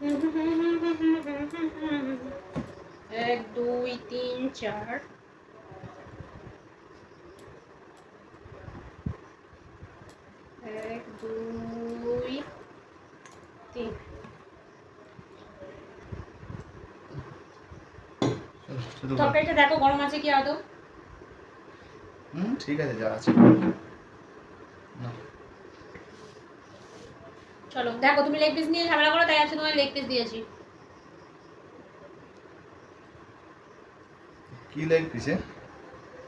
এক দুই তিন চার, এক দুই তিন। তরকারিটা দেখো গরম আছে কি আদৌ? ঠিক আছে, যা আছে। চলো দেখো, তুমি লেগ পিস নিয়ে ঝামেলা করো, তাই আছে তোমার লেগ পিস দিয়েছি। কি লেগ পিসে?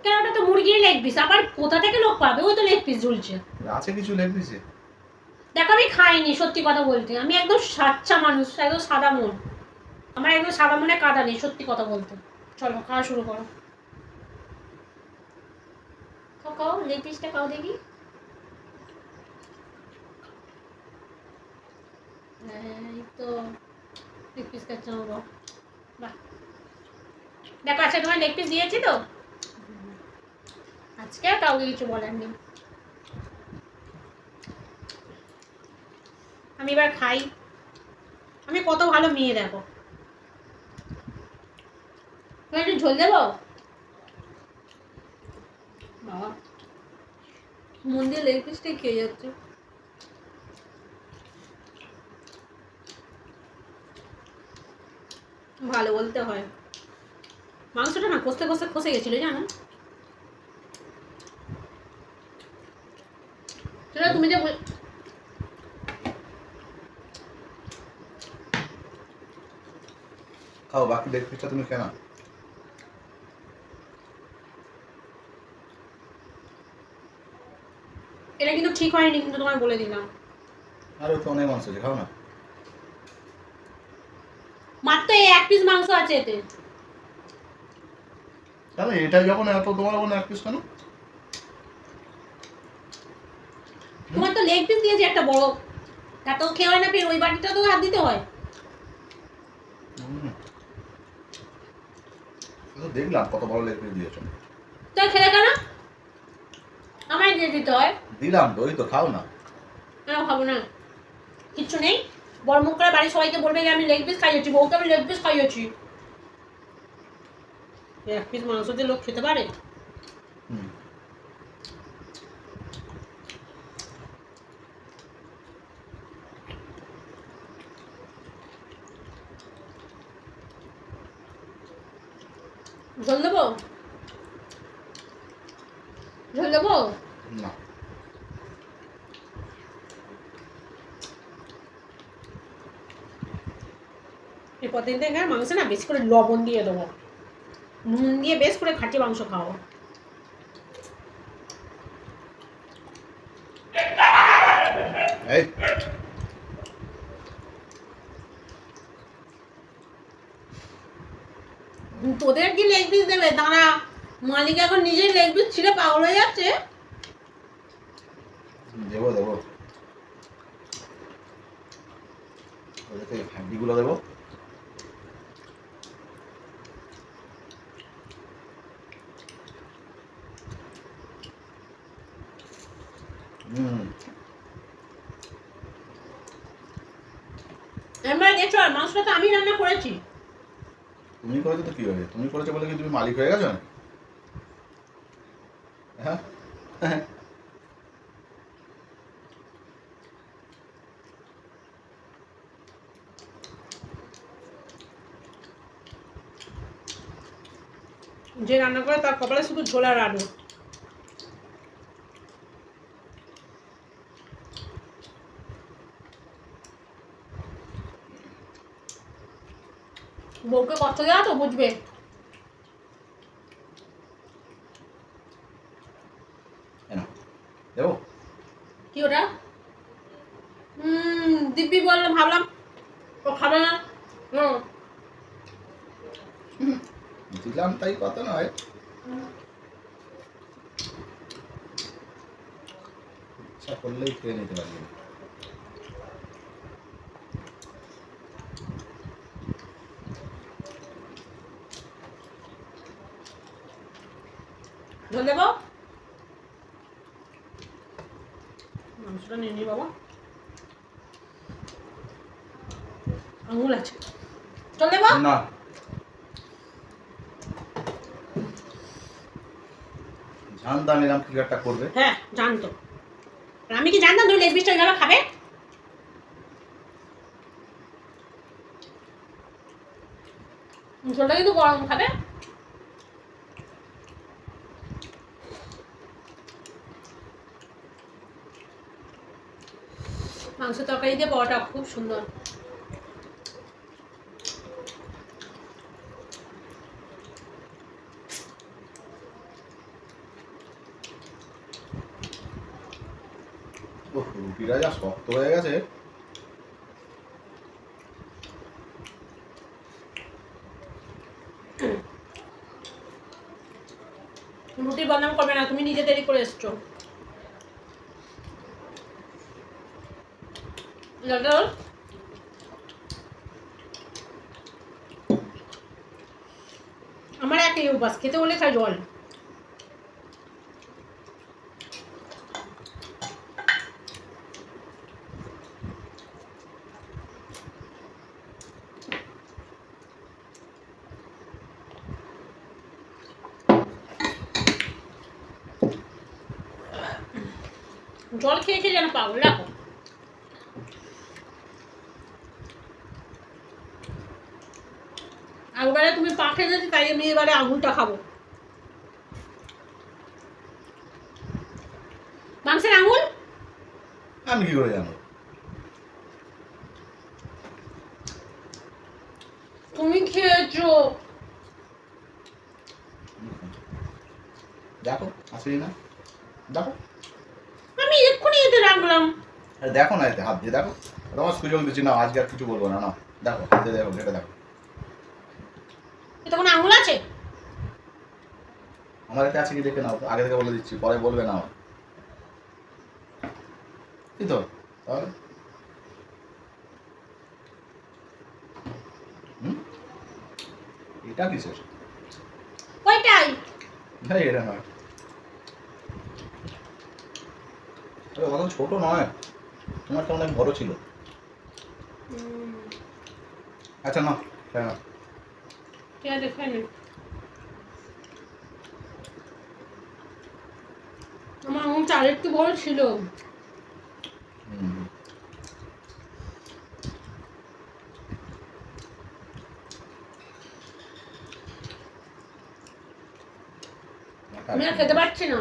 কেন, ওটা তো মুরগির লেগ পিস, আবার কোথা থেকে লোক পাবে? ওই তো লেগ পিস ঝুলছে। আছে কিছু লেগ পিসে? দেখো আমি খাইনি, সত্যি কথা বলতে আমি একদম সাচ্চা মানুষ, একদম সাদা মন, আমার একদম সাদা মনে কাদা নেই, সত্যি কথা বলতে। চলো খাওয়া শুরু করো। খাও লেগ পিসটা খাও দেখি। এই তো লেগ পিস খাচ্ছ বাবা, বাহ। দেখো আজকে তোমার লেগ পিস দিয়েছি তো, আজকে আর কাউকে কিছু বলার নেই। আমি এবার খাই, আমি কত ভালো মেয়ে দেখো। একটু ঝোল দেবো বাবা, মন দিয়ে লেগ পিসটাই খেয়ে যাচ্ছে। ভালো বলতে হয়, মাংসটা না কষতে কষতে খসে গেছিল জানো। সেটা তুমি যে খাও, বাকি লেগ পিসটা তুমি কেন? এটা কিন্তু ঠিক হয়নি, কিন্তু তোমায় বলে দিলাম। আরে তো অনেক মাংস আছে, খাও না। মাত্র এই এক পিস মাংস আছে এতে। তাহলে এটা যখন এত, তোমার ওখানে এক পিস কেন? তোমার তো লেগ পিস দিয়েছে একটা বড়, এত খেয়ে হয় না, ফের ওই বাটিটা তো হাত দিতে হয়। দেখলাম কত বড় লেগ পিস দিয়েছো। তাই খেলে কেন? আমায় দিয়ে দিতে হয়। দিলাম তো, ওই তো খাও না। খাবো না, কিচ্ছু নেই। বড় মুখ করে বাড়ির সবাইকে বলবে যে আমি লেগ পিস খাইয়েছি, বউকে আমি লেগ পিস খাইয়েছি। এক পিস মাংস দিয়ে লোক খেতে পারে? ঝোল দেবো, ঝোল দেবো না। এরপর দিন থেকে মাংস না বেশি করে লবণ দিয়ে দেবো, নুন দিয়ে বেশ করে খাঁটি মাংস খাওয়াবো। এই তোদের কি লেগ পিস দেবে? দাঁড়া, মালিক এখন নিজেই লেগ পিস ছিঁড়ে পাগল হয়ে যাচ্ছে। দেবো দেবো, ওদেরকে হাড্ডিগুলো দেবো। এবার দেখছো, আর মাংসটা তো আমি রান্না করেছি। তুমি করেছো তো কি হয়েছে? তুমি করেছো বলে কি তুমি মালিক হয়ে গেছো না? হ্যাঁ, যে রান্না করে তার কপালে শুধু ঝোল আর আলু। বউকে কষ্ট দেওয়া তো বুঝবে। দেবো। কি ওটা? দিব্যি বললাম, ভাবলাম ও খাবে না। দিলাম তাই কথা নয়, ইচ্ছা করলেই খেয়ে নিতে পারবি। ঝোল দেবো, মাংসটা নিয়ে নি বাবা। আঙুল আছে, চল দেবো। না জানতাম এরকম কিছু একটা করবে। হ্যাঁ জানতো, আর আমি কি জানতাম তুমি লেগ পিসটা ওইভাবে খাবে? ঝোলটা কিন্তু গরম খাবে। মাংস তরকারি দিয়ে পরোটা খুব সুন্দর। ওহ, রুটিটা যা শক্ত হয়ে গেছে। রুটির বদনাম করবে না, তুমি নিজে দেরি করে এসছো। দাদা আমার একই উপাস, খেতে হলে খাই জল। জল খেয়ে খেয়ে যেন পাগল রাখো। একবারে তুমি পা খেয়ে যাচ্ছি, তাই আমি এবারে আঙুলটা খাবো। মাংসের আঙুল আমি কি করে জানো? তুমি খেয়েছো। দেখো আসেই না, দেখো। আমি এক্ষুনি এতে রাখলাম। আরে দেখো না, এতে হাত দিয়ে দেখো। তোমার সুযোগ দিচ্ছি না, আজকে আর কিছু বলবো না। না দেখো, হাত দিয়ে দেখো, ঘেটে দেখো। এতে কোনো আঙুল আছে? আমার এতে আছে কি দেখে নাও, আগে থেকে বলে দিচ্ছি, পরে বলবে না আমার। এই তো তাহলে হুম, এটা কিসের? ওইটাই। হ্যাঁ এটা নয়, আরে অত ছোট নয়, তোমারটা অনেক বড় ছিল। আচ্ছা না, হ্যাঁ না। ঠিক আছে খেয়ে নে। আমার আঙুলটা আরেকটু বড় ছিল। হুম। আমি আর খেতে পারছি না,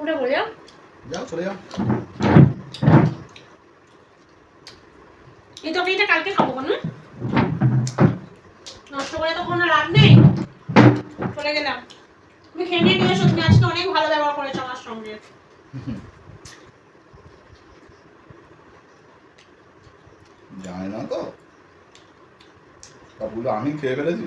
উঠে পড়ে যাও। যাও, চলে যাও। এই তরকারিটা কালকে খাবো, কেন নষ্ট করে তো কোনো লাভ নেই। চলে গেলাম, তুমি খেয়ে নিয়ে এসো। তুমি আজকে অনেক ভালো ব্যবহার করেছো আমার সঙ্গে। জানি না তো, সবগুলো আমি খেয়ে ফেলেছি।